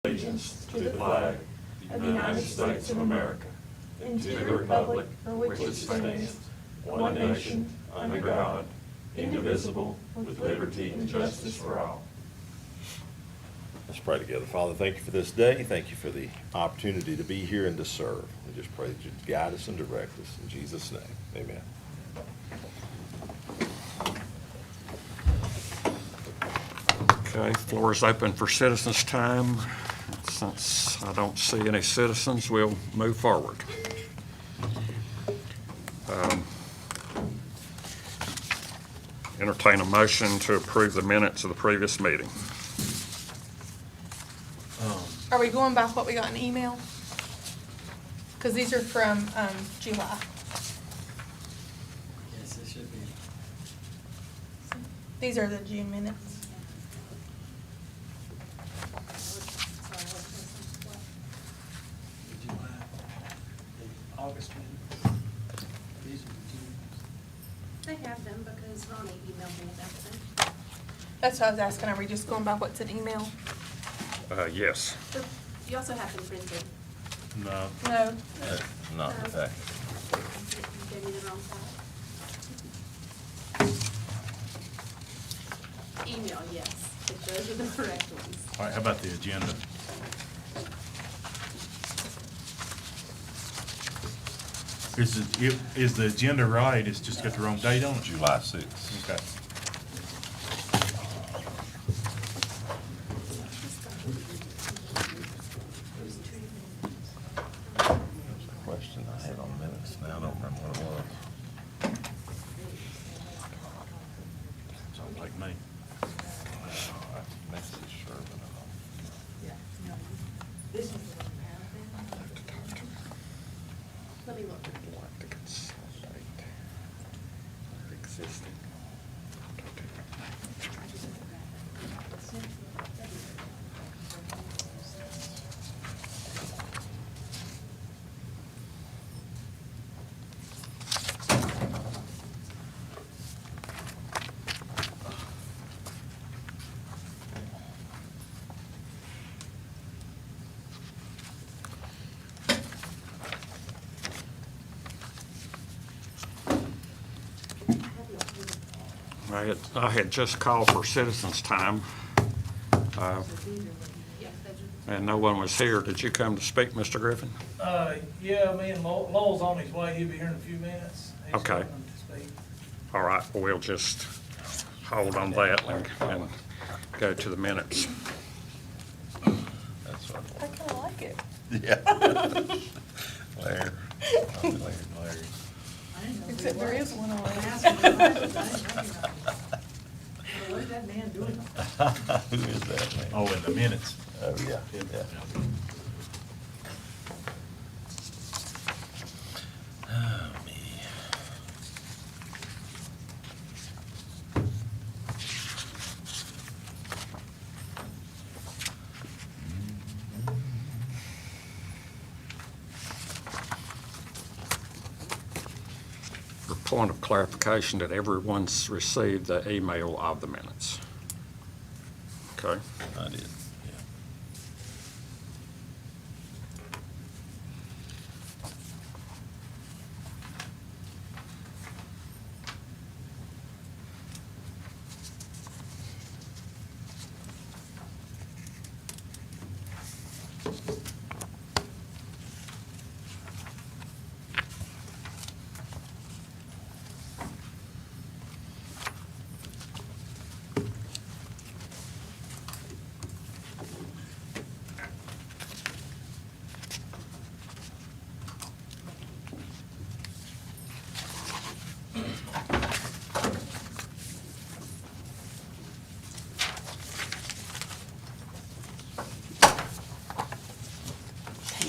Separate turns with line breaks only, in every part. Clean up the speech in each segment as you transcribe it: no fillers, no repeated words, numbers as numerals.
Allegiance to the flag of the United States of America and to the republic for which it stands, one nation, under God, indivisible, with liberty and justice for all.
Let's pray together. Father, thank you for this day. Thank you for the opportunity to be here and to serve. We just pray that you guide us and direct us. In Jesus' name, amen.
Okay, floor is open for citizens' time. Since I don't see any citizens, we'll move forward. Entertain a motion to approve the minutes of the previous meeting.
Are we going by what we got in email? Because these are from July.
Yes, it should be.
These are the June minutes.
The July, the August minutes. These are the two.
I have them because Ronnie emailed me about them.
That's what I was asking. Are we just going by what's in email?
Yes.
You also have them printed.
No.
No.
Not in fact.
You gave me the wrong side. Email, yes, but those are the correct ones.
All right, how about the agenda? Is the agenda right? It's just got the wrong date on it?
July 6th.
Okay.
Question I had on minutes now. I don't remember what it was.
Sounds like me.
I messaged her, but I
Let me look.
Existing. I had just called for citizens' time,
Yeah, those are.
and no one was here. Did you come to speak, Mr. Griffin?
Yeah, me and Lowell's on his way. He'll be here in a few minutes. He's
Okay.
coming to speak.
All right, well, we'll just hold on that and go to the minutes.
That's what
I kind of like it.
Yeah. Larry. Larry.
Except there is one on it.
What is that man doing?
Who is that man?
Oh, in the minutes.
Oh, yeah, yeah. Oh, me.
For point of clarification, that everyone's received the email of the minutes. Okay?
I did, yeah.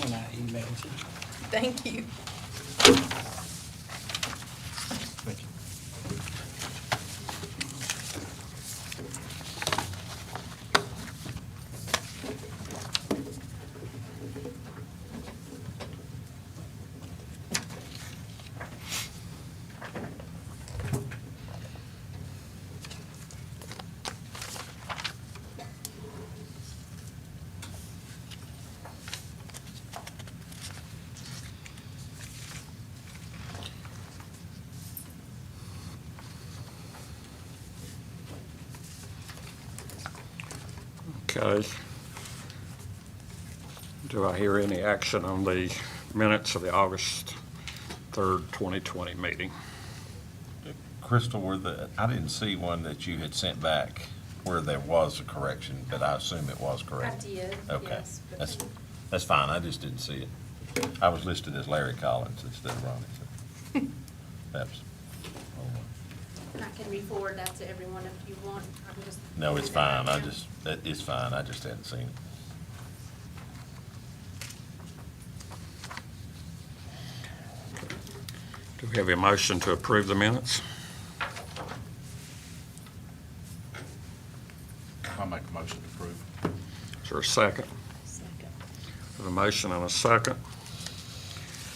When I emailed you.
Thank you.
Thank you.
Okay. Do I hear any action on the minutes of the August 3rd, 2020 meeting?
Crystal, I didn't see one that you had sent back where there was a correction, but I assume it was correct.
I did,
Okay,
yes. but
that's fine, I just didn't see it. I was listed as Larry Collins instead of Ronnie, so that's,
I can re-forward that to everyone if you want. I'm just.
no, it's fine, it's fine, I just hadn't seen it.
Do we have a motion to approve the minutes?
I'll make a motion to approve.
Is there a second?
Second.
We have a motion and a second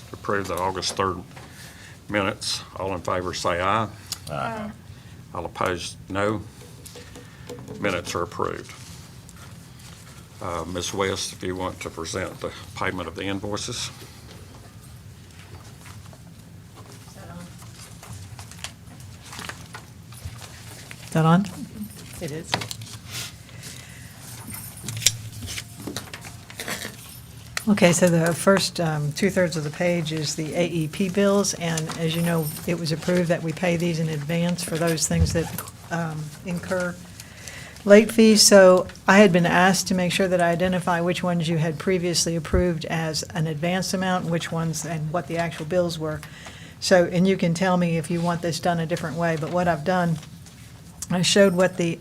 to approve the August 3rd minutes. All in favor say aye.
Aye.
All opposed, no. Minutes are approved. Ms. West, if you want to present the payment of the invoices.
Is that on? It is. Okay, so the first two-thirds of the page is the AEP bills, and as you know, it was approved that we pay these in advance for those things that incur late fees. So I had been asked to make sure that I identify which ones you had previously approved as an advance amount, and which ones and what the actual bills were. So, and you can tell me if you want this done a different way, but what I've done, I showed what the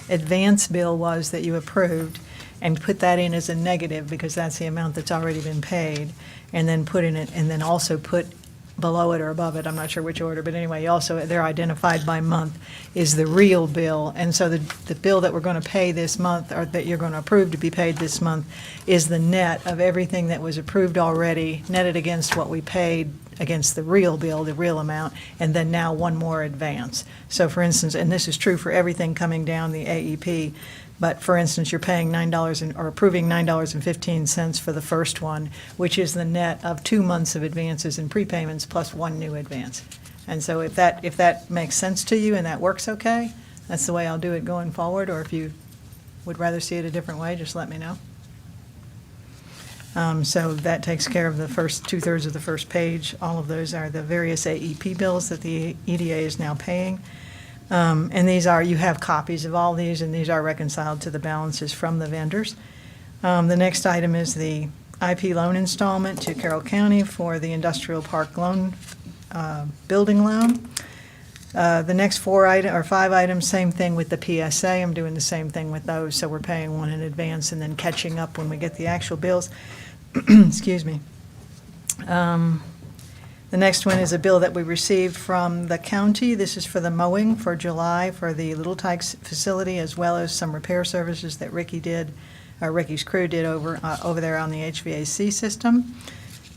advance bill was that you approved and put that in as a negative because that's the amount that's already been paid, and then put in it, and then also put below it or above it, I'm not sure which order, but anyway, also they're identified by month, is the real bill. And so the bill that we're going to pay this month, or that you're going to approve to be paid this month, is the net of everything that was approved already, netted against what we paid against the real bill, the real amount, and then now one more advance. So for instance, and this is true for everything coming down the AEP, but for instance, you're paying or approving $9.15 for the first one, which is the net of 2 months of advances and prepayments plus one new advance. And so if that makes sense to you and that works okay, that's the way I'll do it going forward, or if you would rather see it a different way, just let me know. So that takes care of the first two-thirds of the first page. All of those are the various AEP bills that the EDA is now paying. And these are, you have copies of all these, and these are reconciled to the balances from the vendors. The next item is the IP loan installment to Carroll County for the industrial park loan, building loan. The next 5 items, same thing with the PSA. I'm doing the same thing with those, so we're paying one in advance and then catching up when we get the actual bills. Excuse me. The next one is a bill that we received from the county. This is for the mowing for July for the Little Tykes facility, as well as some repair services that Ricky's crew did over there on the HVAC system.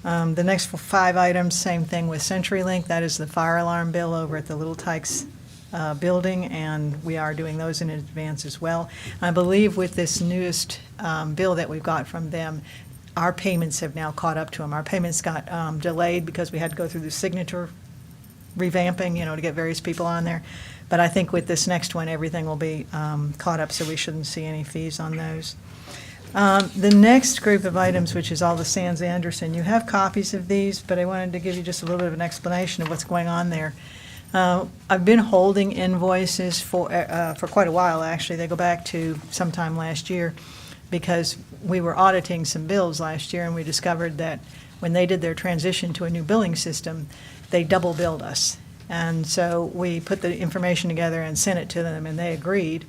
The next 5 items, same thing with CenturyLink. That is the fire alarm bill over at the Little Tykes building, and we are doing those in advance as well. I believe with this newest bill that we've got from them, our payments have now caught up to them. Our payments got delayed because we had to go through the signature revamping, to get various people on there. But I think with this next one, everything will be caught up, so we shouldn't see any fees on those. The next group of items, which is all the Sands Anderson, you have copies of these, but I wanted to give you just a little bit of an explanation of what's going on there. I've been holding invoices for quite a while, actually. They go back to sometime last year, because we were auditing some bills last year, and we discovered that when they did their transition to a new billing system, they double billed us. And so we put the information together and sent it to them, and they agreed.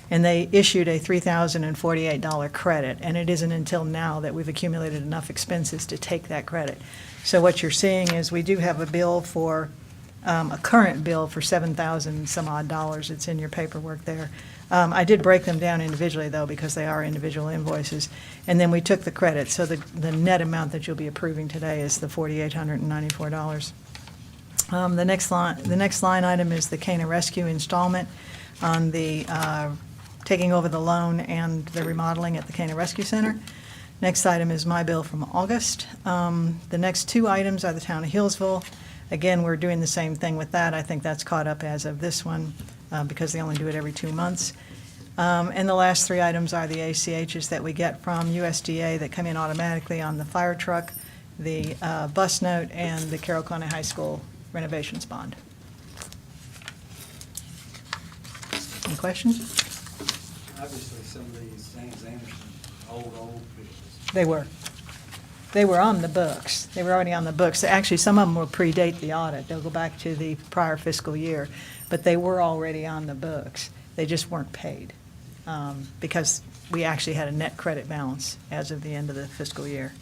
And they issued a $3,048 credit, and it isn't until now that we've accumulated enough expenses to take that credit. So what you're seeing is we do have a bill for, a current bill for $7,000 some odd dollars. It's in your paperwork there. I did break them down individually, though, because they are individual invoices. And then we took the credit, so the net amount that you'll be approving today is the $4,894. The next line item is the Cana Rescue installment on the taking over the loan and the remodeling at the Cana Rescue Center. Next item is my bill from August. The next 2 items are the Town of Hillsville. Again, we're doing the same thing with that. I think that's caught up as of this one because they only do it every 2 months. And the last three items are the ACHs that we get from USDA that come in automatically on the fire truck, the bus note, and the Carroll County High School renovations bond. Any questions?
Obviously, some of these things, Anderson, old bills.
They were. They were on the books. They were already on the books. Actually, some of them will predate the audit. They'll go back to the prior fiscal year, but they were already on the books. They just weren't paid because we actually had a net credit balance as of the end of the fiscal year.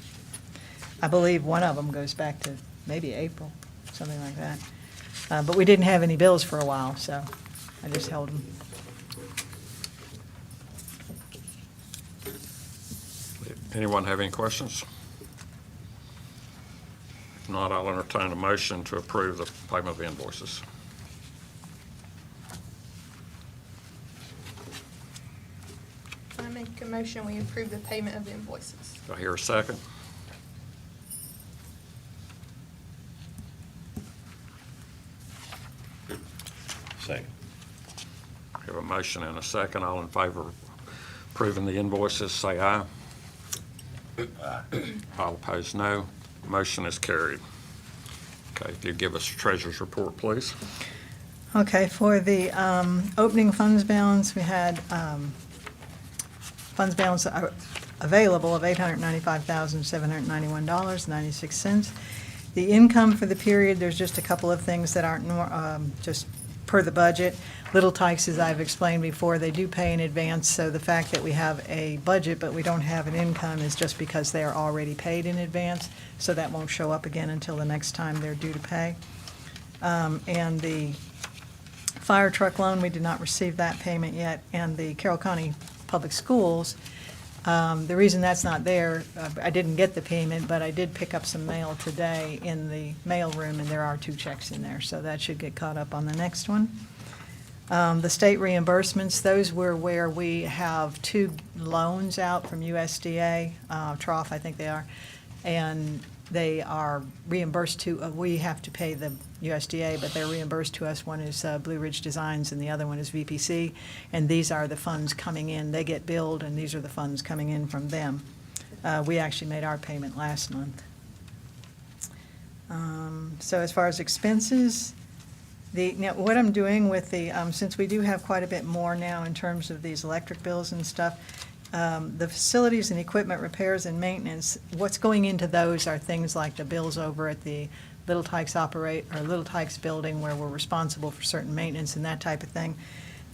I believe one of them goes back to maybe April, something like that. But we didn't have any bills for a while, so I just held them.
Anyone have any questions? If not, I'll entertain a motion to approve the payment of invoices.
I make a motion, we approve the payment of invoices.
Do I hear a second?
Second.
We have a motion and a second. All in favor of approving the invoices, say aye. All opposed, no. Motion is carried. Okay, if you give us treasurer's report, please.
Okay, for the opening funds balance, we had funds balance available of $895,791.96. The income for the period, there's just a couple of things that aren't just per the budget. Little Tykes, as I've explained before, they do pay in advance, so the fact that we have a budget but we don't have an income is just because they are already paid in advance, so that won't show up again until the next time they're due to pay. And the fire truck loan, we did not receive that payment yet, and the Carroll County Public Schools, the reason that's not there, I didn't get the payment, but I did pick up some mail today in the mail room, and there are 2 checks in there, so that should get caught up on the next one. The state reimbursements, those were where we have 2 loans out from USDA, trough, I think they are, and they are reimbursed to, we have to pay the USDA, but they're reimbursed to us. One is Blue Ridge Designs and the other one is VPC, and these are the funds coming in. They get billed, and these are the funds coming in from them. We actually made our payment last month. So as far as expenses, now what I'm doing with the, since we do have quite a bit more now in terms of these electric bills and stuff, the facilities and equipment repairs and maintenance, what's going into those are things like the bills over at the Little Tykes Little Tykes building where we're responsible for certain maintenance and that type of thing.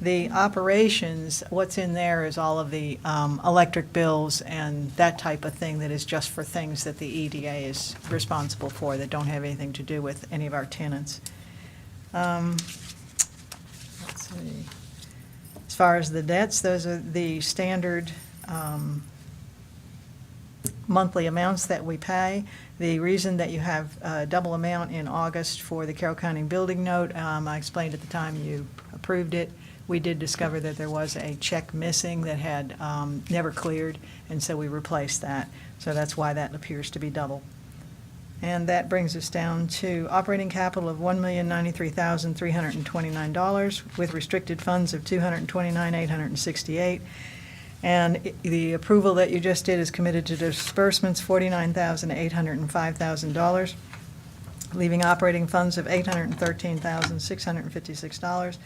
The operations, what's in there is all of the electric bills and that type of thing that is just for things that the EDA is responsible for that don't have anything to do with any of our tenants. Let's see. As far as the debts, those are the standard monthly amounts that we pay. The reason that you have a double amount in August for the Carroll County building note, I explained at the time you approved it. We did discover that there was a check missing that had never cleared, and so we replaced that. So that's why that appears to be double. And that brings us down to operating capital of $1,093,329 with restricted funds of $229,868. And the approval that you just did is committed to disbursements $49,805,000, leaving operating funds of $813,656,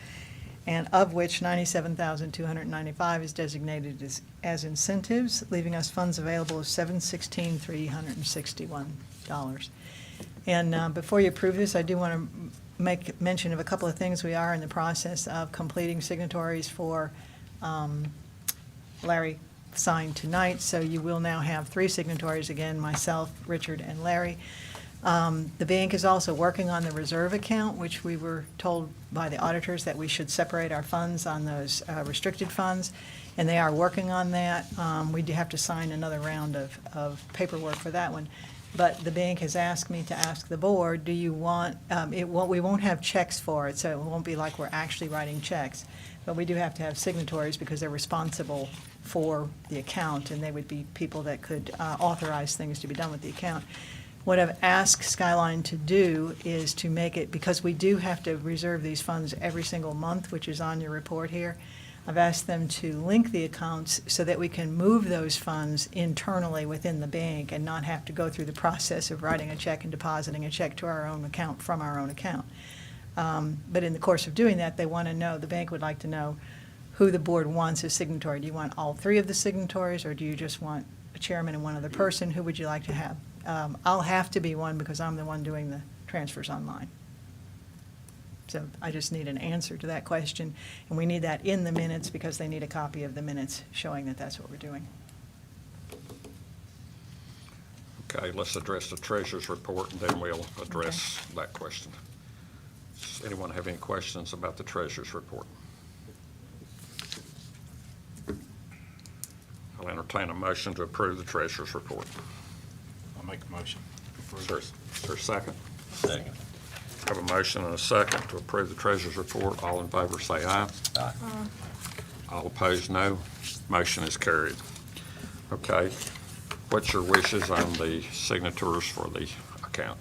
and of which $97,295 is designated as incentives, leaving us funds available of $716,361. And before you approve this, I do want to make mention of a couple of things. We are in the process of completing signatories for Larry signed tonight, so you will now have 3 signatories again, myself, Richard, and Larry. The bank is also working on the reserve account, which we were told by the auditors that we should separate our funds on those restricted funds, and they are working on that. We do have to sign another round of paperwork for that one. But the bank has asked me to ask the board, do you want, we won't have checks for it, so it won't be like we're actually writing checks. But we do have to have signatories because they're responsible for the account, and they would be people that could authorize things to be done with the account. What I've asked Skyline to do is to make it, because we do have to reserve these funds every single month, which is on your report here, I've asked them to link the accounts so that we can move those funds internally within the bank and not have to go through the process of writing a check and depositing a check to our own account from our own account. But in the course of doing that, they want to know, the bank would like to know who the board wants as signatory. Do you want all three of the signatories, or do you just want a chairman and one other person? Who would you like to have? I'll have to be one because I'm the one doing the transfers online. So I just need an answer to that question, and we need that in the minutes because they need a copy of the minutes showing that that's what we're doing.
Okay, let's address the treasurer's report, and then we'll address that question. Does anyone have any questions about the treasurer's report? I'll entertain a motion to approve the treasurer's report.
I'll make a motion to
Is there
approve.
is there a second?
Second.
Have a motion and a second to approve the treasurer's report. All in favor say aye.
Aye.
All opposed, no. Motion is carried. Okay, what's your wishes on the signatures for the account?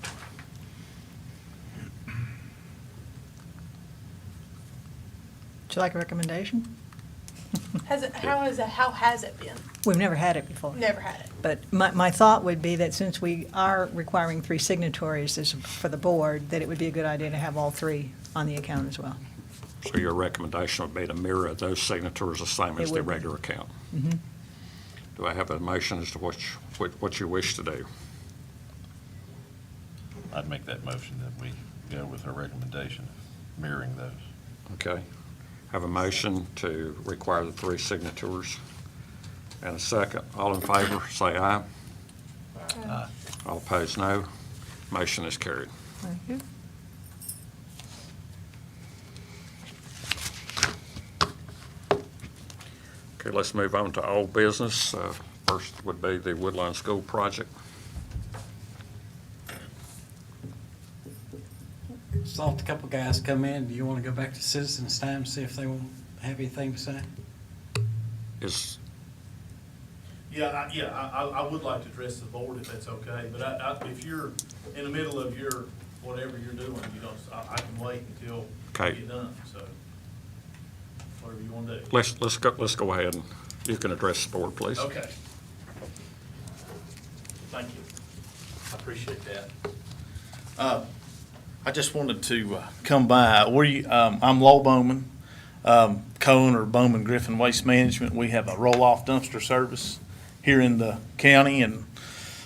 Would you like a recommendation?
How has it been?
We've never had it before.
Never had it.
But my thought would be that since we are requiring 3 signatories for the board, that it would be a good idea to have all 3 on the account as well.
So your recommendation would be to mirror those signatures the same as
It
the
would be.
regular account?
Mhm.
Do I have a motion as to what you wish to do?
I'd make that motion that we go with our recommendation of mirroring those.
Okay. Have a motion to require the 3 signatures and a second. All in favor, say aye.
Aye.
All opposed, no. Motion is carried.
Thank you.
Okay, let's move on to old business. First would be the Woodlawn School project.
Saw a couple guys come in. Do you want to go back to citizens' time, see if they won't have anything to say?
Is,
I would like to address the board if that's okay, but if you're in the middle of your, whatever you're doing, I can wait until
Okay.
you get done, so whatever you want to do.
let's go ahead and you can address the board, please.
Okay. Thank you. I appreciate that. I just wanted to come by. I'm Lowell Bowman, co-owner of Bowman Griffin Waste Management. We have a roll-off dumpster service here in the county and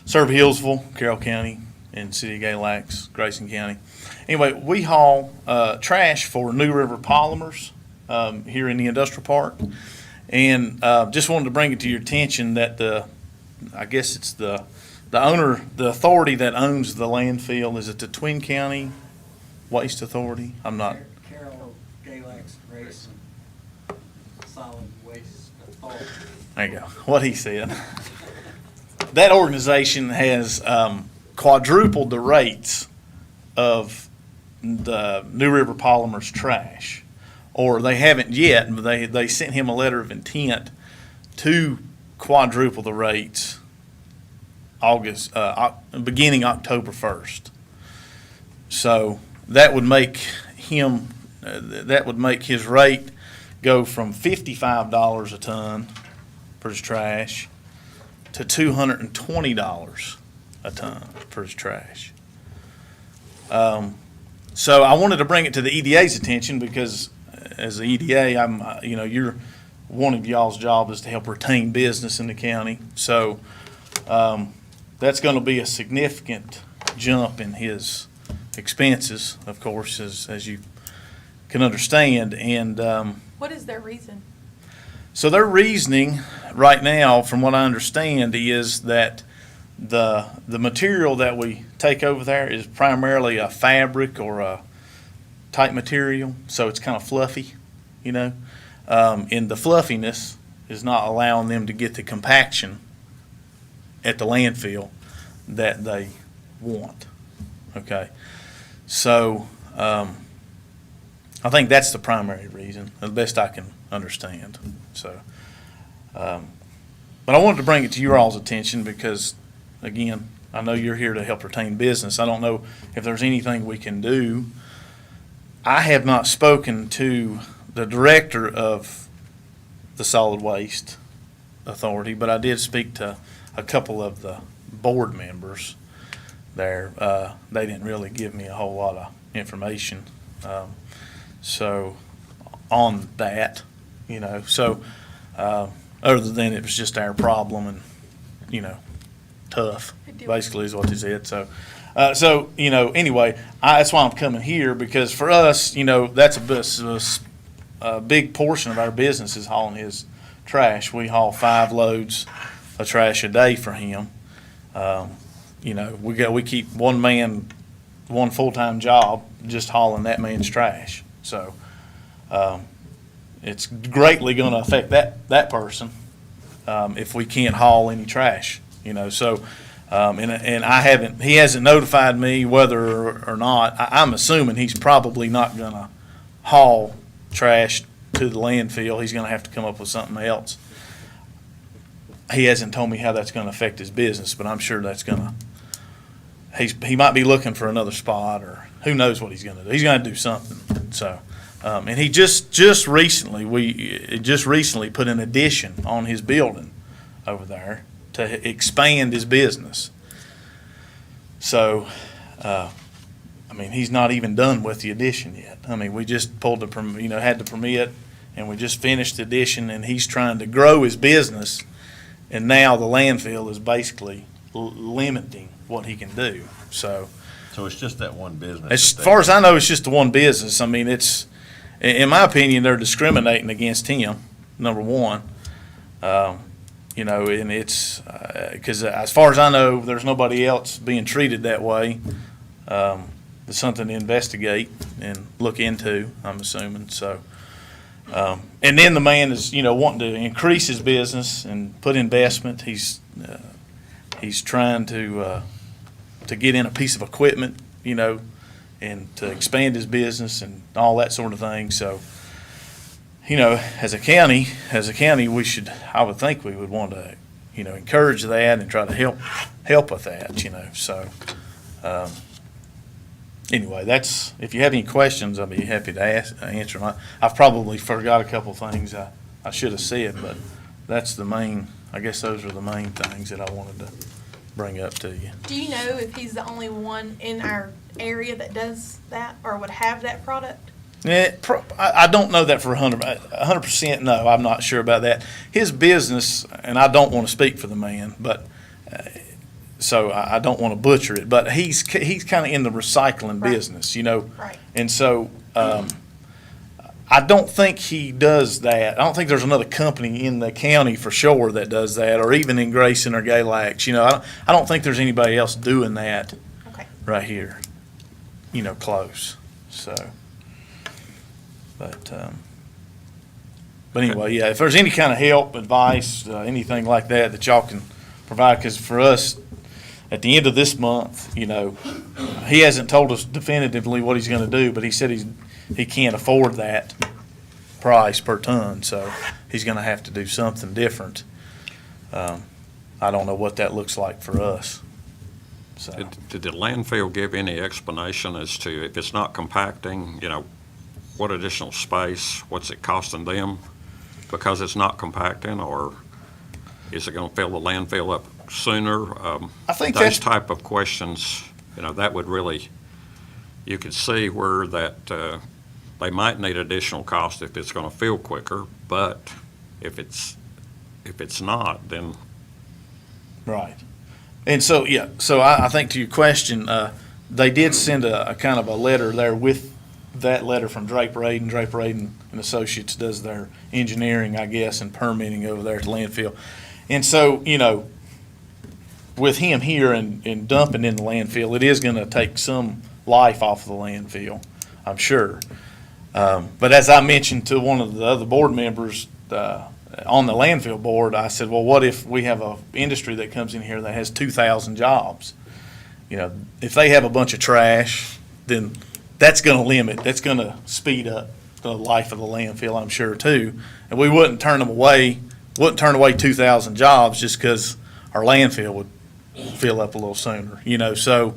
serve Hillsville, Carroll County, and City of Galax, Grayson County. Anyway, we haul trash for New River Polymers here in the industrial park. And just wanted to bring it to your attention that I guess it's the authority that owns the landfill. Is it the Twin County Waste Authority? I'm not.
Carroll, Galax, Grayson, Solid Waste Authority.
There you go. What he said. That organization has quadrupled the rates of the New River Polymers trash. Or they haven't yet, but they sent him a letter of intent to quadruple the rates beginning October 1st. So that would make his rate go from $55 a ton for his trash to $220 a ton for his trash. So I wanted to bring it to the EDA's attention because as the EDA, one of y'all's job is to help retain business in the county. So that's going to be a significant jump in his expenses, of course, as you can understand. And
What is their reason?
so their reasoning right now, from what I understand, is that the material that we take over there is primarily a fabric or a type material, so it's kind of fluffy, and the fluffiness is not allowing them to get the compaction at the landfill that they want. Okay, so I think that's the primary reason, the best I can understand. So, but I wanted to bring it to your all's attention because, again, I know you're here to help retain business. I don't know if there's anything we can do. I have not spoken to the director of the Solid Waste Authority, but I did speak to a couple of the board members there. They didn't really give me a whole lot of information. So on that, other than it was just our problem and, tough, basically is what they said. So, anyway, that's why I'm coming here, because for us, that's a big portion of our business is hauling his trash. We haul 5 loads of trash a day for him. We keep one full-time job just hauling that man's trash. So, it's greatly going to affect that person if we can't haul any trash. So, and he hasn't notified me whether or not. I'm assuming he's probably not going to haul trash to the landfill. He's going to have to come up with something else. He hasn't told me how that's going to affect his business, but I'm sure that's going to. He might be looking for another spot, or who knows what he's going to do. He's going to do something. So, and he just recently put an addition on his building over there to expand his business. So, he's not even done with the addition yet. We just pulled had the permit, and we just finished the addition, and he's trying to grow his business, and now the landfill is basically limiting what he can do. So
it's just that one business?
as far as I know, it's just the one business. It's, in my opinion, they're discriminating against him, number one. And it's, because as far as I know, there's nobody else being treated that way. It's something to investigate and look into, I'm assuming. So, and then the man is, wanting to increase his business and put investment. He's trying to get in a piece of equipment, and to expand his business and all that sort of thing. So, as a county, I would think we would want to, encourage that and try to help with that, So, anyway, if you have any questions, I'll be happy to answer them. I've probably forgot a couple things I should have said, but that's I guess those are the main things that I wanted to bring up to you.
Do you know if he's the only one in our area that does that or would have that product?
Yeah, I don't know that for 100%. No, I'm not sure about that. His business, and I don't want to speak for the man, but so I don't want to butcher it. But he's kind of in the recycling
Right.
business,
Right.
And so I don't think he does that. I don't think there's another company in the county for sure that does that, or even in Grayson or Galax. I don't think there's anybody else doing that
Okay.
right here. Close. So. But anyway, yeah, if there's any kind of help, advice, anything like that y'all can provide, because for us, at the end of this month, he hasn't told us definitively what he's going to do, but he said he can't afford that price per ton, so he's going to have to do something different. I don't know what that looks like for us. So.
Did the landfill give any explanation as to if it's not compacting, what additional space, what's it costing them because it's not compacting, or is it going to fill the landfill up sooner?
I think
those
that's
type of questions, that would really, you could see where that they might need additional cost if it's going to fill quicker, but if it's not, then.
Right. And so, yeah, so I think to your question, they did send a kind of a letter there with that letter from Draper Aden. Draper Aden and Associates does their engineering, I guess, and permitting over there at the landfill. And so, with him here and dumping in the landfill, it is going to take some life off of the landfill, I'm sure. But as I mentioned to one of the other board members on the landfill board, I said, well, what if we have an industry that comes in here that has 2,000 jobs? If they have a bunch of trash, then that's going to speed up the life of the landfill, I'm sure, too. And we wouldn't turn away 2,000 jobs just because our landfill would fill up a little sooner, So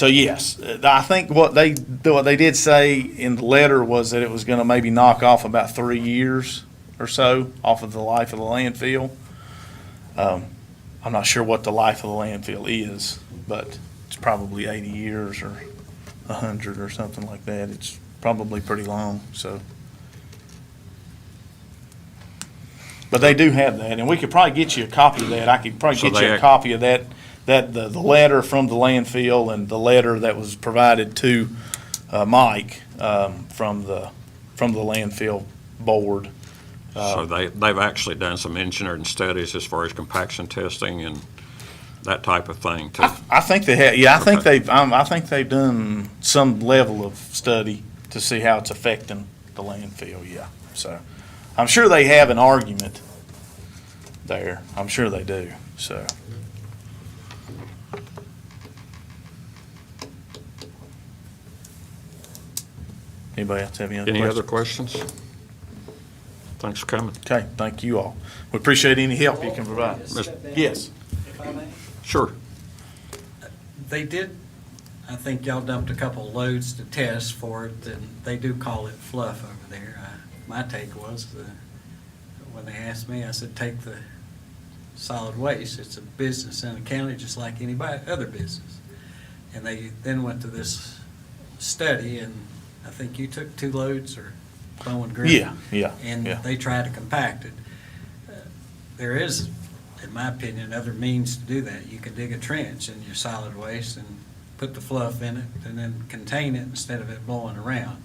yes, I think what they did say in the letter was that it was going to maybe knock off about 3 years or so off of the life of the landfill. I'm not sure what the life of the landfill is, but it's probably 80 years or 100 or something like that. It's probably pretty long, so. But they do have that, and we could probably get you a copy of that. I could probably
So
get you
they-
a copy of that, the letter from the landfill and the letter that was provided to Mike from the landfill board.
So they've actually done some engineering studies as far as compaction testing and that type of thing too.
I think they have, yeah,
Okay.
I think they've done some level of study to see how it's affecting the landfill, yeah. So, I'm sure they have an argument there. I'm sure they do, so. Anybody else have any other
Any
questions?
other questions? Thanks for coming.
Okay, thank you all. We appreciate any help you can provide.
Just step down,
Yes.
If I may.
Sure.
They did, I think y'all dumped a couple loads to test for it, and they do call it fluff over there. My take was, when they asked me, I said, take the solid waste. It's a business in the county just like anybody, other business. And they then went to this study, and I think you took 2 loads, or Bowen Griffin.
Yeah.
And they try to compact it. There is, in my opinion, other means to do that. You can dig a trench in your solid waste and put the fluff in it and then contain it instead of it blowing around.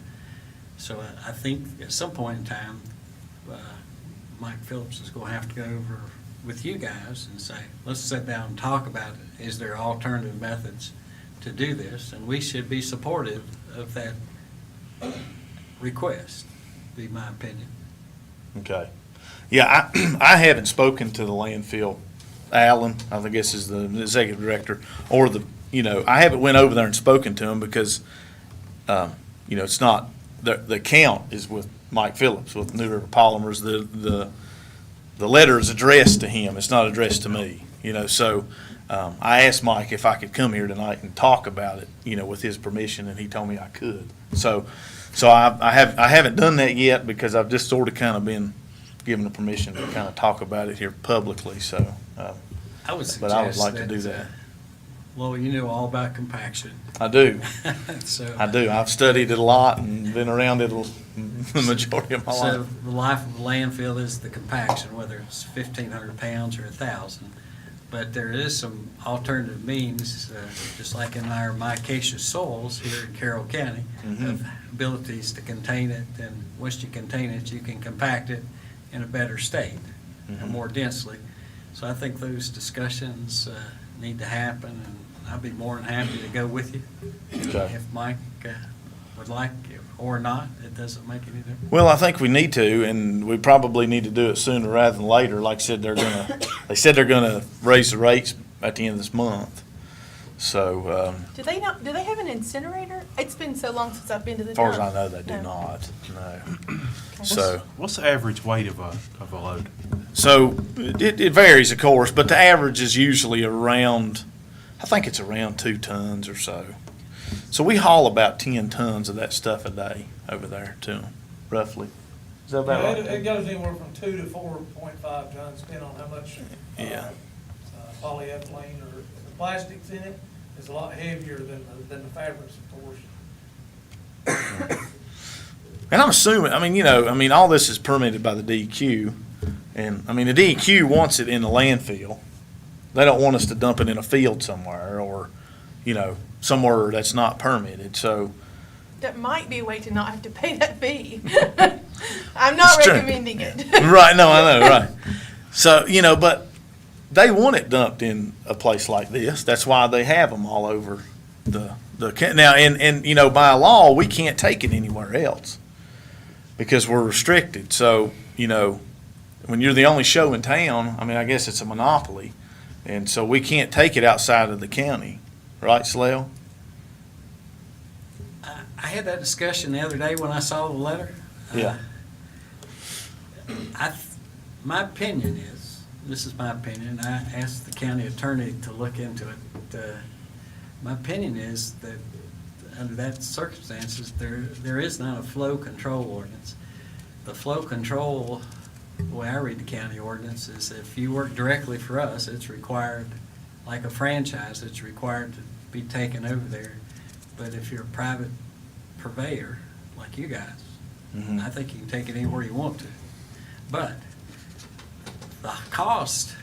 So I think at some point in time, Mike Phillips is going to have to go over with you guys and say, let's sit down and talk about it. Is there alternative methods to do this? And we should be supportive of that request, be my opinion.
Okay. Yeah, I haven't spoken to the landfill, Alan, I guess is the executive director, or I haven't went over there and spoken to him because, it's not, the count is with Mike Phillips with New River Polymers. The letter is addressed to him. It's not addressed to me, so I asked Mike if I could come here tonight and talk about it, with his permission, and he told me I could. So I haven't done that yet because I've just sort of kind of been given the permission to kind of talk about it here publicly, so.
I would
But I would
suggest
like to do that.
Well, you know all about compaction.
I do.
So.
I do. I've studied it a lot and been around it the majority of my
So
life.
the life of a landfill is the compaction, whether it's 1,500 pounds or 1,000. But there is some alternative means, just like in our micaceous soils here in Carroll County, of abilities to contain it. And once you contain it, you can compact it in a better state and more densely. So I think those discussions need to happen, and I'd be more than happy to go with you.
Okay.
If Mike would like, or not, it doesn't make any difference.
Well, I think we need to, and we probably need to do it sooner rather than later. Like I said, they said they're gonna raise the rates at the end of this month. So,
Do they have an incinerator? It's been so long since I've been to the
as far as
dump.
I know, they do
No.
not, no.
Okay.
So,
What's the average weight of a load?
so it varies, of course, but the average is usually around, I think it's around 2 tons or so. So we haul about 10 tons of that stuff a day over there to them, roughly. Is that about
Yeah, it
right?
goes anywhere from 2 to 4.5 tons, depending on how much
Yeah.
polyethylene or the plastics in it is a lot heavier than the fabrics, of course.
And I'm assuming, all this is permitted by the DEQ. And, the DEQ wants it in the landfill. They don't want us to dump it in a field somewhere or, somewhere that's not permitted, so.
That might be a way to not have to pay that fee. I'm not
It's true.
recommending it.
Right, no, I know, right. So, but they want it dumped in a place like this. That's why they have them all over now, and by law, we can't take it anywhere else because we're restricted. So, when you're the only show in town, I guess it's a monopoly. And so we can't take it outside of the county, right, Slell?
I had that discussion the other day when I saw the letter.
Yeah.
My opinion is, this is my opinion, I asked the county attorney to look into it. My opinion is that under that circumstances, there is not a flow control ordinance. The flow control the way I read the county ordinance is if you work directly for us, it's required, like a franchise, it's required to be taken over there. But if you're a private purveyor, like you guys, I think you can take it anywhere you want to. But the cost,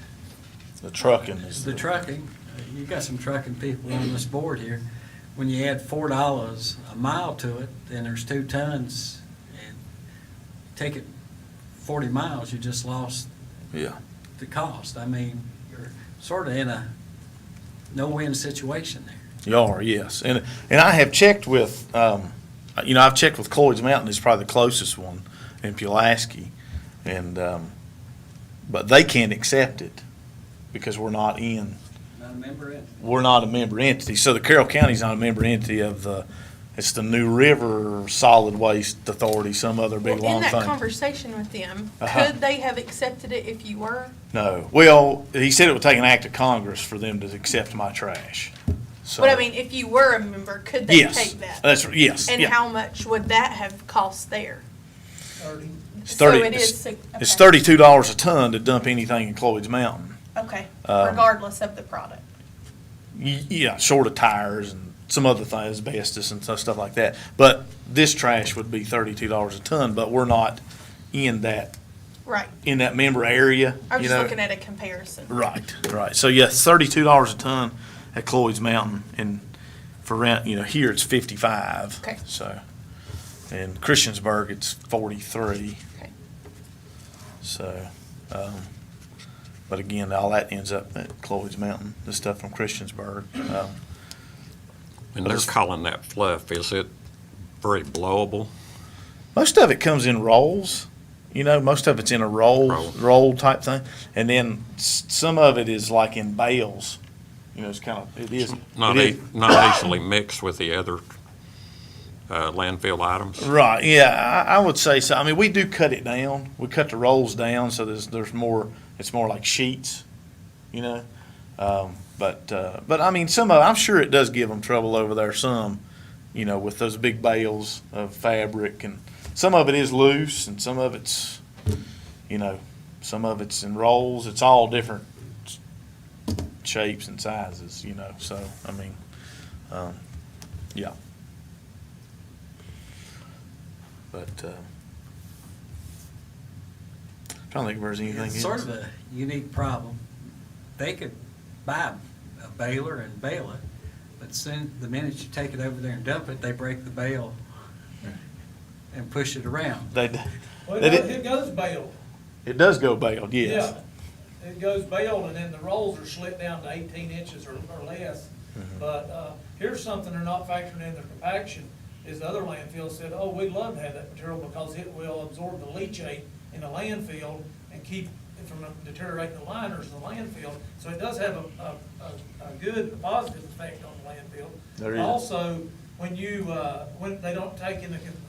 The trucking is.
the trucking, you got some trucking people on this board here. When you add $4 a mile to it, then there's 2 tons, and take it 40 miles, you just lost
Yeah.
the cost. I mean, you're sort of in a no-win situation there.
You are, yes. And I have checked with, I've checked with Cloyd's Mountain, it's probably the closest one in Pulaski. And, but they can't accept it because we're not
Not a member entity.
we're not a member entity. So the Carroll County's not a member entity of it's the New River Solid Waste Authority, some other big
Well,
long
in that
thing.
conversation with them,
Uh-huh.
could they have accepted it if you were?
No. Well, he said it would take an act of Congress for them to accept my trash. So.
But I mean, if you were a member, could they
Yes.
take that?
Yes.
And
yeah.
how much would that have cost there?
30.
It's
So
30
it is
it's-
sig-
It's
okay.
$32 a ton to dump anything in Cloyd's Mountain.
Okay,
Um,
regardless of the product.
Yeah, short of tires and some other things, asbestos and stuff like that. But this trash would be $32 a ton, but we're not in that
Right.
member area.
I'm
you
just
know?
looking at a comparison.
Right. So yes, $32 a ton at Cloyd's Mountain, and for rent, here it's 55.
Okay.
So, in Christiansburg it's 43.
Okay.
So, but again, all that ends up at Cloyd's Mountain. The stuff from Christiansburg.
And they're calling that fluff, is it very blowable?
Most of it comes in rolls. Most of it's in a roll type thing, and then some of it is like in bales. It's kind of it is
Not
it is-
not easily mixed with the other landfill items?
Right, yeah, I would say so. I mean, we do cut it down. We cut the rolls down so there's more, it's more like sheets, But I mean, I'm sure it does give them trouble over there some, with those big bales of fabric, and some of it is loose and some of it's, some of it's in rolls. It's all different shapes and sizes, so, I mean, yeah. But, trying to think if there's anything else.
It's sort of a unique problem. They could buy a baler and bale it, but soon, the minute you take it over there and dump it, they break the bale and push it around.
Well,
It goes baled.
it does go baled, yes.
Yeah, it goes baled, and then the rolls are slit down to 18 inches or less.
Mm-hmm.
But here's something they're not factoring in their compaction, is the other landfill said, oh, we'd love to have that material because it will absorb the leachate in the landfill and keep it from deteriorating the liners in the landfill. So it does have a good, positive effect on the landfill.
There is.
Also, when when they don't take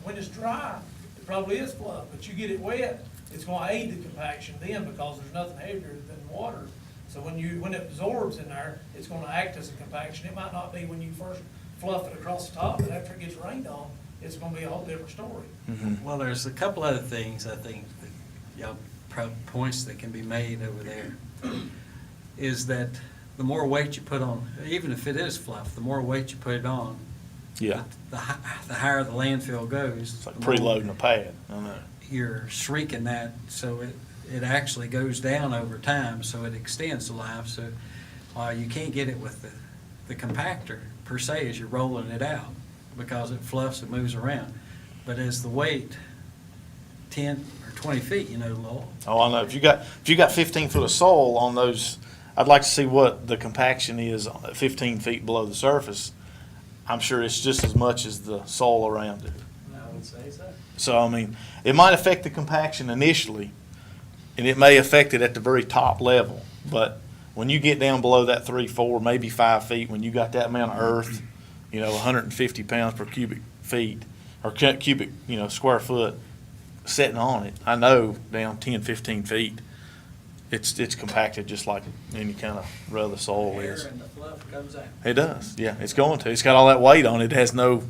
when it's dry, it probably is fluff, but you get it wet, it's gonna aid the compaction then because there's nothing heavier than water. So when it absorbs in there, it's gonna act as a compaction. It might not be when you first fluff it across the top, but after it gets rained on, it's gonna be a whole different story.
Well, there's a couple other things I think that points that can be made over there. Is that the more weight you put on, even if it is fluff, the more weight you put it on,
Yeah,
the higher the landfill goes.
it's like
the more
preloading a pad, I know.
You're shrinking that, so it actually goes down over time, so it extends the life. So you can't get it with the compactor per se as you're rolling it out, because it fluffs and moves around. But as the weight, 10 or 20 feet, Lowell,
Oh, I know, if you got 15 foot of soil on those, I'd like to see what the compaction is 15 feet below the surface. I'm sure it's just as much as the soil around it.
I would say so.
So, I mean, it might affect the compaction initially, and it may affect it at the very top level. But when you get down below that 3, 4, maybe 5 feet, when you got that amount of earth, 150 pounds per cubic feet, or cubic, square foot sitting on it, I know down 10, 15 feet, it's compacted just like any kind of other soil
Air
is.
and the fluff comes out.
It does, yeah, it's going to. It's got all that weight on it. It has no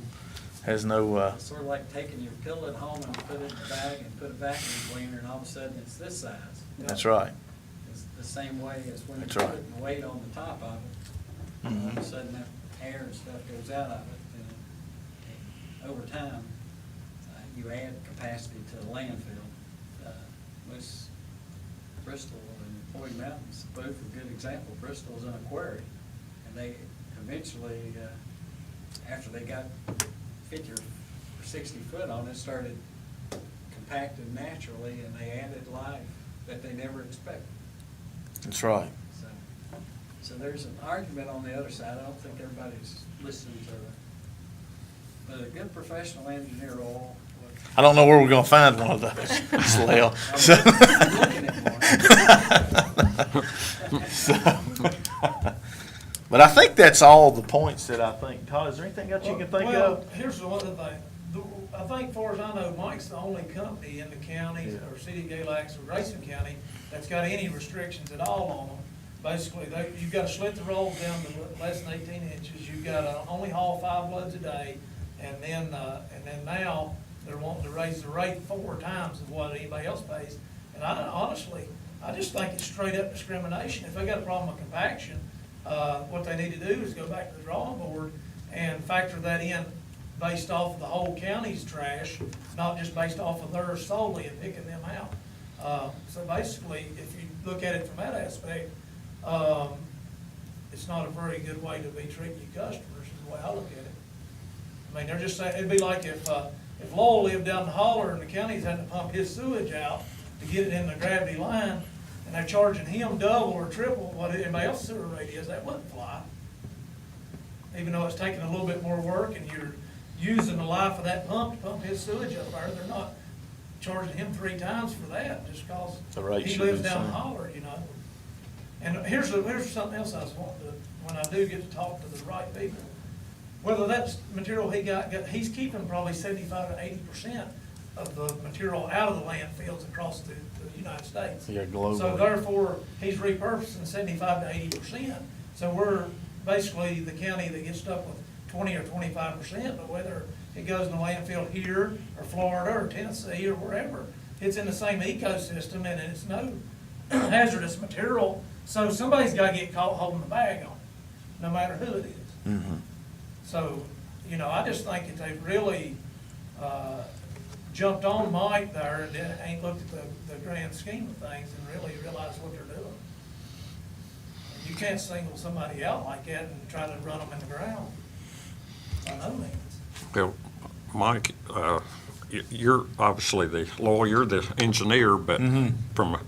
has no,
It's sort of like taking your pill at home and put it in a bag and put a vacuum cleaner, and all of a sudden it's this size.
that's right.
It's the same way as when
That's
you're
right.
putting weight on the top of it. All of a sudden that air and stuff goes out of it, and over time, you add capacity to the landfill. Bristol and Hoy Mountains, both a good example. Bristol's an quarry, and they eventually, after they got 50 or 60 foot on it, started compacting naturally, and they added life that they never expected.
That's right.
So there's an argument on the other side. I don't think everybody's listening to it. But a good professional engineer will.
I don't know where we're gonna find one of those, Slell. So-
I'm looking at one.
But I think that's all the points that I think. Todd, is there anything else you can think
Well,
of?
here's the other thing. I think, as far as I know, Mike's the only company in the county, or city of Galax or Grayson County, that's got any restrictions at all on them. Basically, you've got to slit the rolls down to less than 18 inches. You've got to only haul 5 loads a day, and then now they're wanting to raise the rate 4 times of what anybody else pays. And honestly, I just think it's straight up discrimination. If they got a problem with compaction, what they need to do is go back to the drawing board and factor that in based off of the whole county's trash, not just based off of theirs solely and picking them out. So basically, if you look at it from that aspect, it's not a very good way to be treating your customers, is the way I look at it. I mean, they're just saying, it'd be like if Lowell lived down the holler and the county's had to pump his sewage out to get it in the gravity line, and they're charging him double or triple what anybody else's sewer rate is, that wouldn't fly. Even though it's taking a little bit more work and you're using the life of that pump to pump his sewage up there, they're not charging him 3 times for that, just because
The rate
he
should
lives
be the
down the
same.
holler, you know. And here's something else I was wanting to, when I do get to talk to the right people, whether that's material he's keeping probably 75 to 80% of the material out of the landfills across the United States.
Yeah, globally.
So therefore, he's repurposing 75 to 80%. So we're basically the county that gets stuck with 20 or 25%, but whether it goes in the landfill here, or Florida, or Tennessee, or wherever, it's in the same ecosystem, and it's no hazardous material, so somebody's gotta get caught holding the bag on it, no matter who it is.
Mhm.
So, you know, I just think that they've really, jumped on Mike there and ain't looked at the grand scheme of things and really realized what they're doing. You can't single somebody out like that and try to run them in the ground, by no means.
Well, Mike, you're obviously the lawyer, the engineer, but from a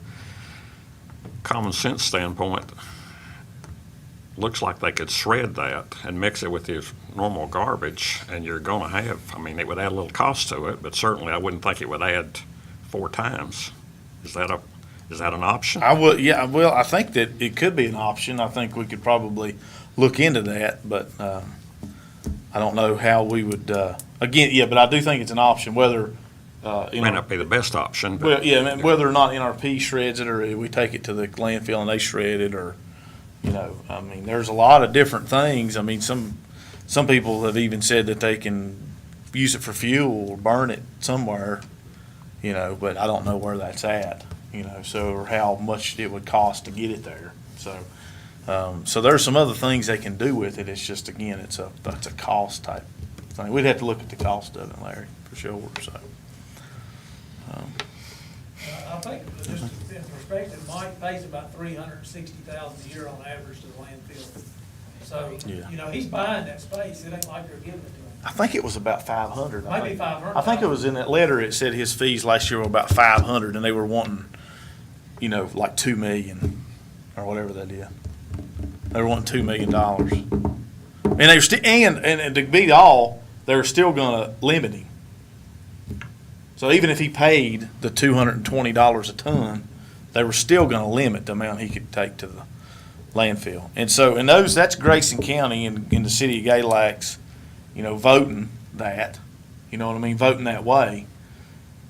common sense standpoint, looks like they could shred that and mix it with your normal garbage, and you're gonna have, I mean, it would add a little cost to it, but certainly I wouldn't think it would add 4 times. Is that an option?
I would, yeah, well, I think that it could be an option. I think we could probably look into that, but, I don't know how we would, again, yeah, but I do think it's an option, whether,
May not be the best option, but.
well, yeah, I mean, whether or not NRP shreds it, or we take it to the landfill and they shred it, or, you know, I mean, there's a lot of different things. I mean, some people have even said that they can use it for fuel or burn it somewhere, you know, but I don't know where that's at, you know, so, or how much it would cost to get it there. So there's some other things they can do with it. It's just, again, that's a cost type thing. We'd have to look at the cost of it, Larry, for sure, so.
I think, just in perspective, Mike pays about $360,000 a year on average to the landfill. So,
Yeah.
you know, he's buying that space, it ain't like they're giving it to him.
I think it was about 500. I
Maybe
think.
500.
I think it was in that letter, it said his fees last year were about 500, and they were wanting, you know, like 2 million, or whatever that is. They were wanting $2 million. And they were still, and to beat all, they were still gonna limit him. So even if he paid the $220 a ton, they were still gonna limit the amount he could take to the landfill. And so, and that's Grayson County in the city of Galax, you know, voting that, you know what I mean, voting that way.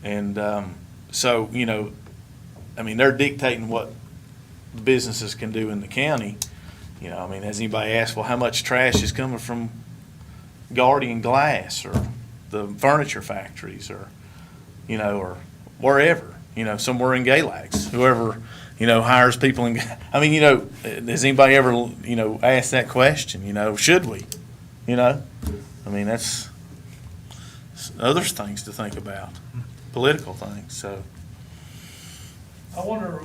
And, so, you know, I mean, they're dictating what businesses can do in the county. You know, I mean, has anybody asked, well, how much trash is coming from Guardian Glass, or, the furniture factories or, or wherever, somewhere in Galax, whoever, hires people in, I mean, has anybody ever, asked that question, should we? I mean, that's other things to think about, political things, so.
I wonder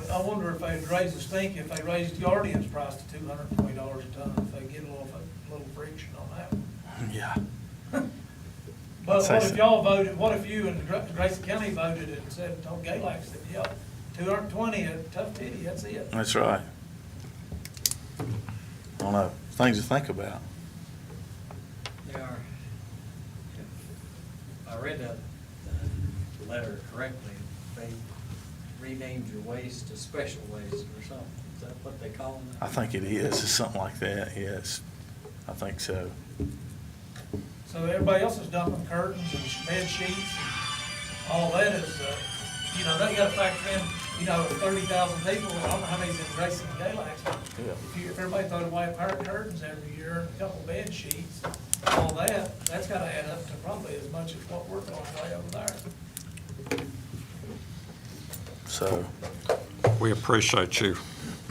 if they'd raise the stink, if they raised Guardian's price to $220 a ton, if they get a little friction on that one.
Yeah.
But
Say
what if
so.
y'all voted, what if you and Grayson County voted and said, told Galax that, yeah, 220, a tough pity, that's it.
That's right. I don't know, things to think about.
They are. If I read that letter correctly, they renamed your waste to special waste or something. Is that what they call it?
I think it is, it's something like that, yes. I think so.
So everybody else is dumping curtains and bed sheets and all that is, they gotta factor in, 30,000 people, I don't know how many's in Grayson and Galax.
Yeah.
If everybody throwed away a pair of curtains every year, and a couple bed sheets, all that's gotta add up to probably as much as what we're throwing away over there.
So,
We appreciate you.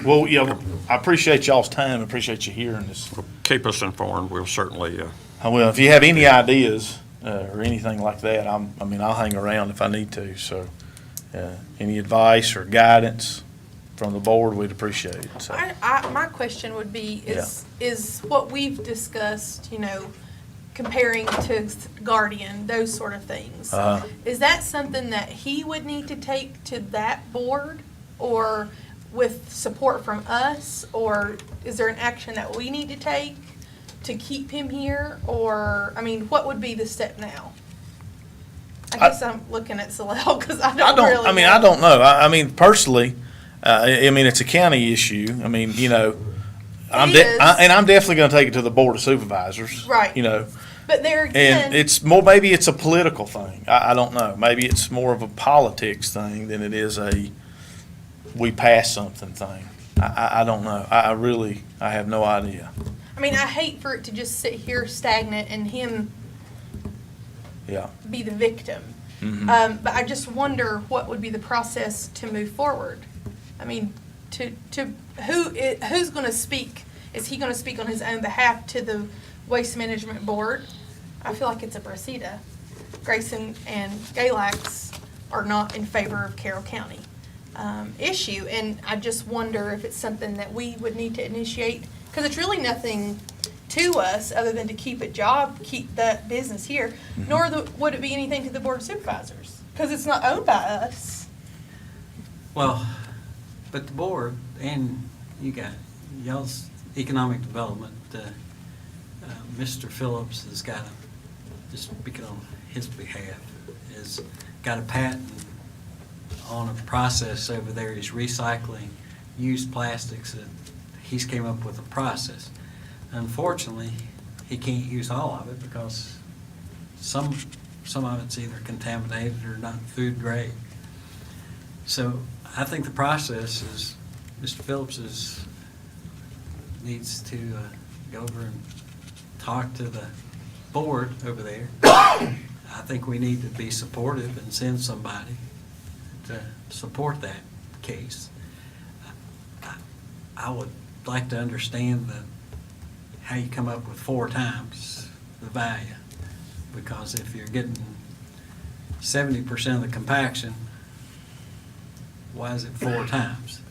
well, yeah, I appreciate y'all's time, appreciate you hearing this.
Keep us informed. We'll certainly,
I will, if you have any ideas, or anything like that, I'll hang around if I need to, so, any advice or guidance from the board, we'd appreciate it, so.
My question would be, is what we've discussed, comparing to Guardian, those sort of things.
Uh-huh.
Is that something that he would need to take to that board, or with support from us? Or is there an action that we need to take to keep him here? Or, what would be the step now? I guess I'm looking at Salel because I don't really know.
I don't know. Personally, it's a county issue. I'm
It is.
I'm definitely gonna take it to the Board of Supervisors.
Right. But there again.
And it's more, maybe it's a political thing. I don't know. Maybe it's more of a politics thing than it is we pass something thing. I don't know. I have no idea.
I hate for it to just sit here stagnant and him
Yeah.
be the victim.
Mhm.
But I just wonder what would be the process to move forward. Who's going to speak? Is he going to speak on his own behalf to the Waste Management Board? I feel like it's a procedure. Grayson and Galax are not in favor of Carroll County issue, and I just wonder if it's something that we would need to initiate, because it's really nothing to us other than to keep that business here, nor would it be anything to the Board of Supervisors, because it's not owned by us.
Well, but the board, and you got y'all's economic development, Mr. Phillips has got just speaking on his behalf, has got a patent on a process over there. He's recycling used plastics, and he's came up with a process. Unfortunately, he can't use all of it because some of it's either contaminated or not food grade. So I think the process is, Mr. Phillips needs to go over and talk to the board over there. I think we need to be supportive and send somebody to support that case. I would like to understand how you come up with 4 times the value, because if you're getting 70% of the compaction, why is it 4 times?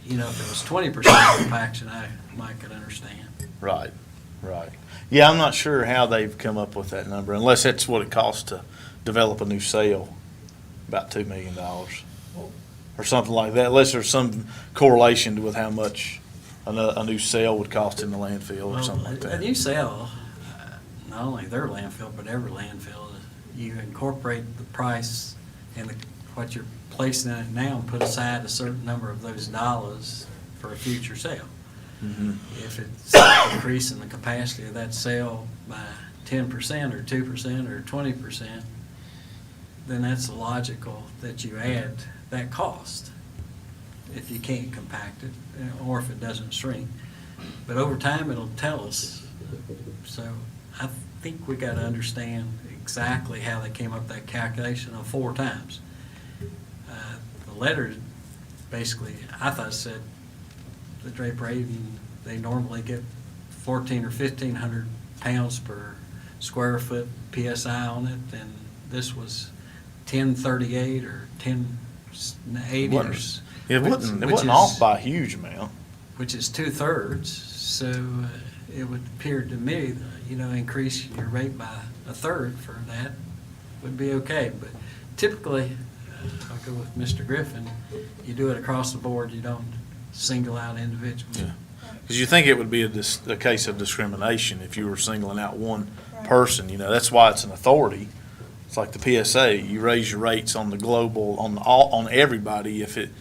If it was 20% compaction, I might could understand.
Right. Yeah, I'm not sure how they've come up with that number, unless that's what it costs to develop a new sale, about $2 million or something like that, unless there's some correlation with how much a new sale would cost in the landfill or something like
A
that.
new sale, not only their landfill, but every landfill, you incorporate the price and what you're placing in it now and put aside a certain number of those dollars for a future sale.
Mhm.
If it's increasing the capacity of that sale by 10% or 2% or 20%, then that's logical that you add that cost if you can't compact it or if it doesn't shrink. But over time, it'll tell us. So I think we got to understand exactly how they came up with that calculation of 4 times. The letter basically, I thought said the Draper Avian, they normally get 1,400 or 1,500 pounds per square foot PSI on it, and this was 1038 or 1080 or
It wasn't off by a huge amount.
which is 2/3. So it would appear to me, that, increase your rate by 1/3 for that would be okay. But typically, I'll go with Mr. Griffin, you do it across the board, you don't single out individuals.
Yeah. Because you think it would be a case of discrimination if you were singling out one person, that's why it's an authority. It's like the PSA, you raise your rates on the global, on everybody. If it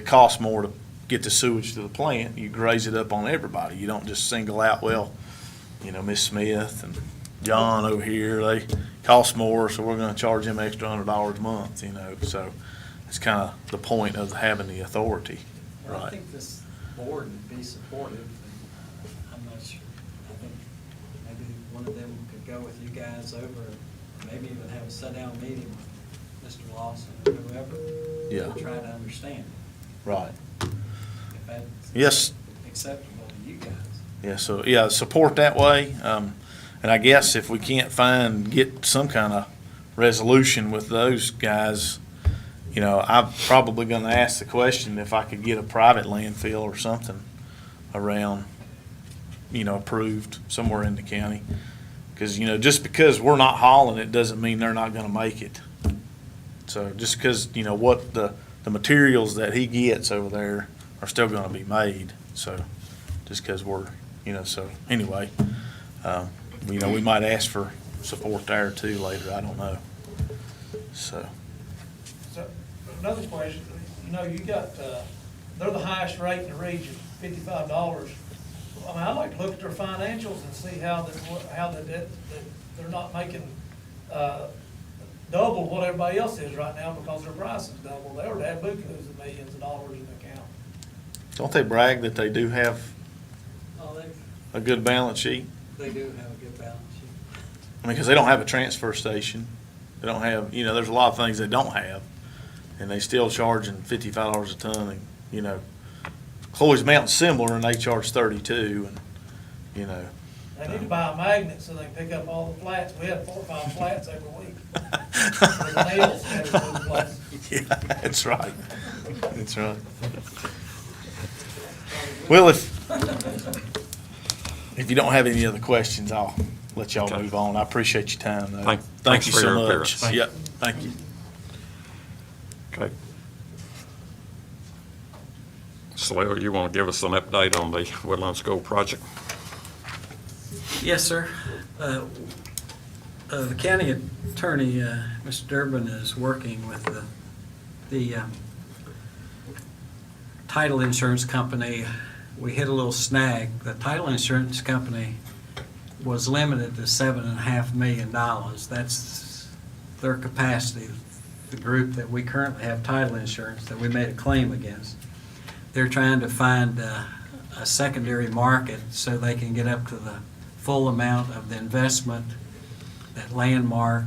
costs more to get the sewage to the plant, you raise it up on everybody. You don't just single out, well, Miss Smith and John over here, they cost more, so we're gonna charge them extra $100 a month, so it's kind of the point of having the authority,
Well, I
right?
think this board would be supportive, and I'm not sure, I think maybe one of them could go with you guys over, or maybe even have a sit-down meeting with Mr. Lawson or whoever.
Yeah.
To try to understand
Right.
if that's
Yes.
acceptable to you guys.
Yeah, so, yeah, support that way. And I guess if we can't get some kind of resolution with those guys, I'm probably gonna ask the question if I could get a private landfill or something around, approved somewhere in the county. Because, just because we're not hauling it doesn't mean they're not gonna make it. So just because, what the materials that he gets over there are still gonna be made, so just because we're, so anyway, we might ask for support there too later, I don't know. So,
So, another question, you got, they're the highest rate in the region, $55. I mean, I'd like to look at their financials and see how that they're not making, double what everybody else is right now because their price is double. They already have bukus of millions of dollars in the account.
don't they brag that they do have
Oh,
a good balance sheet?
they do have a good balance sheet.
I mean, because they don't have a transfer station. They don't have, there's a lot of things they don't have. And they still charging $55 a ton and, Chloe's Mountain's similar and they charge 32 and,
They need to buy a magnet so they can pick up all the flats. We have 4 or 5 flats every week. The nails scattered to the place.
Yeah, that's right. That's right. Well, if you don't have any other questions, I'll let y'all
Okay.
move on. I appreciate your time, though.
Thanks
Thank you
for
so
your
much.
appearance.
Yep, thank you.
Okay. Slale, you want to give us an update on the Woodland School project?
Yes, sir. The county attorney, Mr. Durbin, is working with the title insurance company. We hit a little snag. The title insurance company was limited to $7.5 million. That's their capacity, the group that we currently have title insurance that we made a claim against. They're trying to find a secondary market so they can get up to the full amount of the investment that Landmark,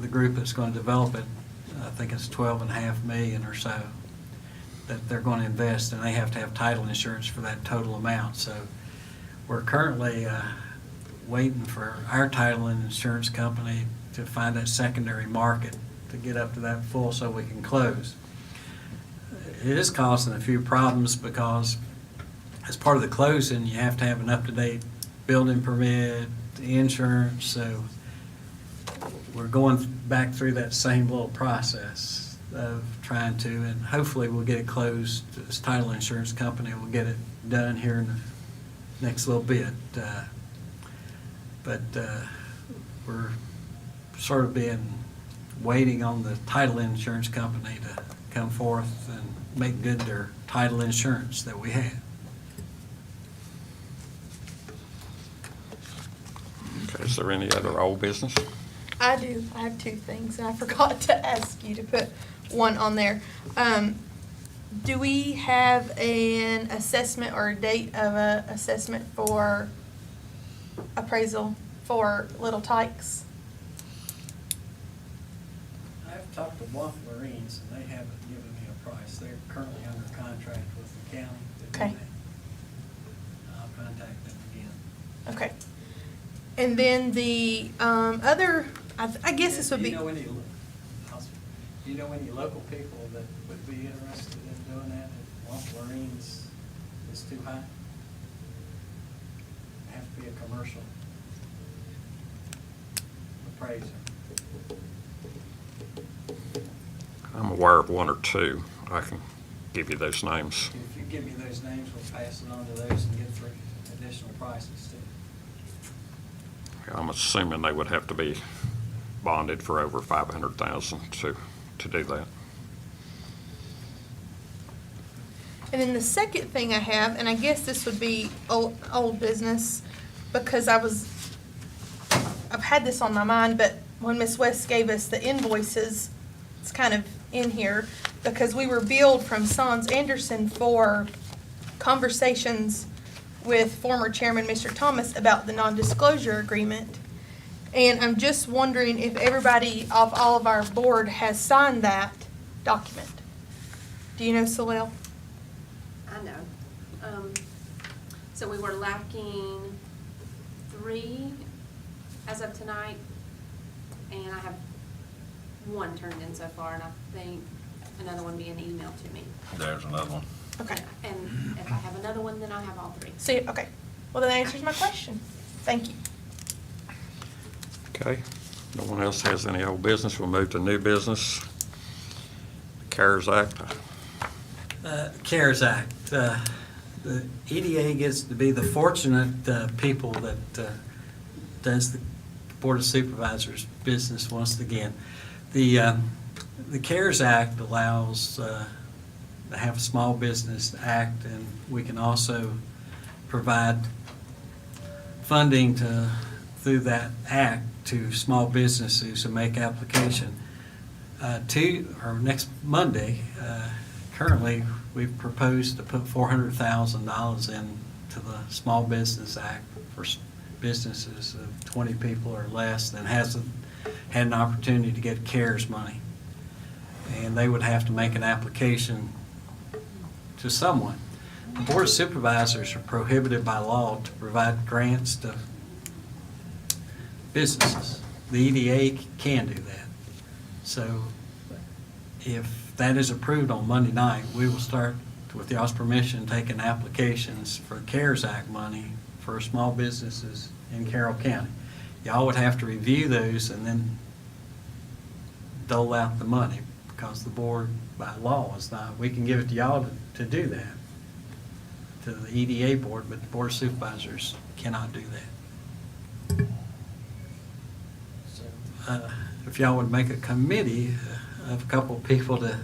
the group that's going to develop it, I think it's $12.5 million or so that they're going to invest, and they have to have title insurance for that total amount. So we're currently waiting for our title and insurance company to find that secondary market to get up to that full so we can close. It is causing a few problems because as part of the closing, you have to have an up-to-date building permit, insurance, so we're going back through that same little process of trying to, and hopefully we'll get it closed. This title insurance company will get it done here in the next little bit. But we're sort of waiting on the title insurance company to come forth and make good their title insurance that we have.
Okay, is there any other old business?
I do. I have 2 things, and I forgot to ask you to put one on there. Do we have an assessment or a date of a assessment for appraisal for Little Tykes?
talked to Bluff Marines, and they haven't given me a price. They're currently under contract with the county to do
Okay.
that. I'll contact them again.
Okay. And then the other, I guess this would
Do
be,
you know any, do you know any local people that would be interested in doing that if Bluff Marines is too high? Have to be a commercial appraiser.
I'm aware of one or two. I can give you those names.
If you give me those names, we'll pass it on to those and get three additional prices too.
I'm assuming they would have to be bonded for over 500,000 to do that.
and then the second thing I have, and I guess this would be old business, because I've had this on my mind, but when Ms. West gave us the invoices, it's kind of in here, because we were billed from Sons Anderson for conversations with former chairman, Mr. Thomas, about the non-disclosure agreement. And I'm just wondering if everybody of all of our board has signed that document. Do you know, Salil?
I know. So we were lacking 3 as of tonight, and I have 1 turned in so far, and I think another one being emailed to me.
There's another one.
Okay.
And if I have another one, then I have all 3.
See, okay. Well, that answers my question. Thank you.
Okay, no one else has any old business, we'll move to new business. CARES Act.
CARES Act, the EDA gets to be the fortunate people that does the Board of Supervisors business once again. The CARES Act allows to have a small business act, and we can also provide funding through that act to small businesses who make application. Next Monday, currently, we've proposed to put $400,000 into the Small Business Act for businesses of 20 people or less that hasn't had an opportunity to get CARES money. And they would have to make an application to someone. The Board of Supervisors are prohibited by law to provide grants to businesses. The EDA can do that. So if that is approved on Monday night, we will start, with y'all's permission, taking applications for CARES Act money for small businesses in Carroll County. Y'all would have to review those and then dole out the money, because the board by law is not, we can give it to y'all to do that, to the EDA board, but the Board of Supervisors cannot do that. If y'all would make a committee of a couple of people to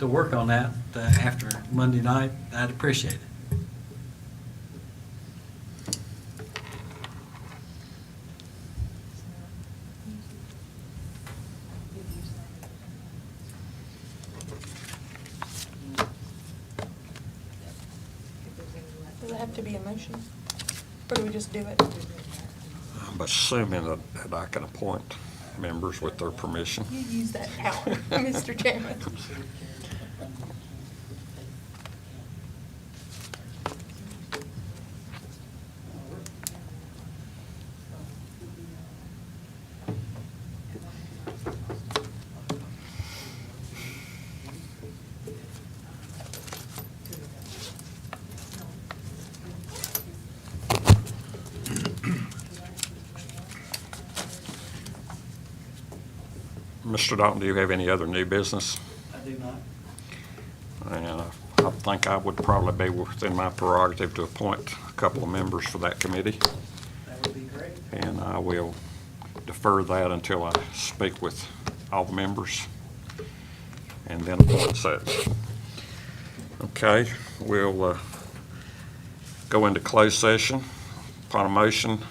work on that after Monday night, I'd appreciate it.
Does it have to be a motion? Or do we just do it?
I'm assuming that I can appoint members with their permission.
You use that power, Mr. Chairman.
Mr. Dalton, do you have any other new business?
I do not.
And I think I would probably be within my prerogative to appoint a couple of members for that committee.
That would be great.
And I will defer that until I speak with all the members and then appoint such. Okay, we'll go into closed session. Upon a motion,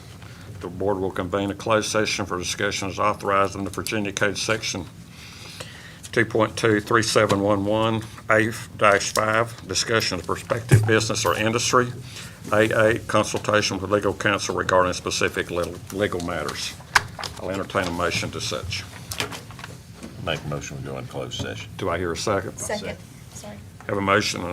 the board will convene a closed session for discussions authorized in the Virginia Code Section 2.23711A-5, discussion of prospective business or industry. A8, consultation with legal counsel regarding specific legal matters. I'll entertain a motion to such.
Make a motion, we go in closed session.
Do I hear a second?
Second, sorry.
Have a motion and a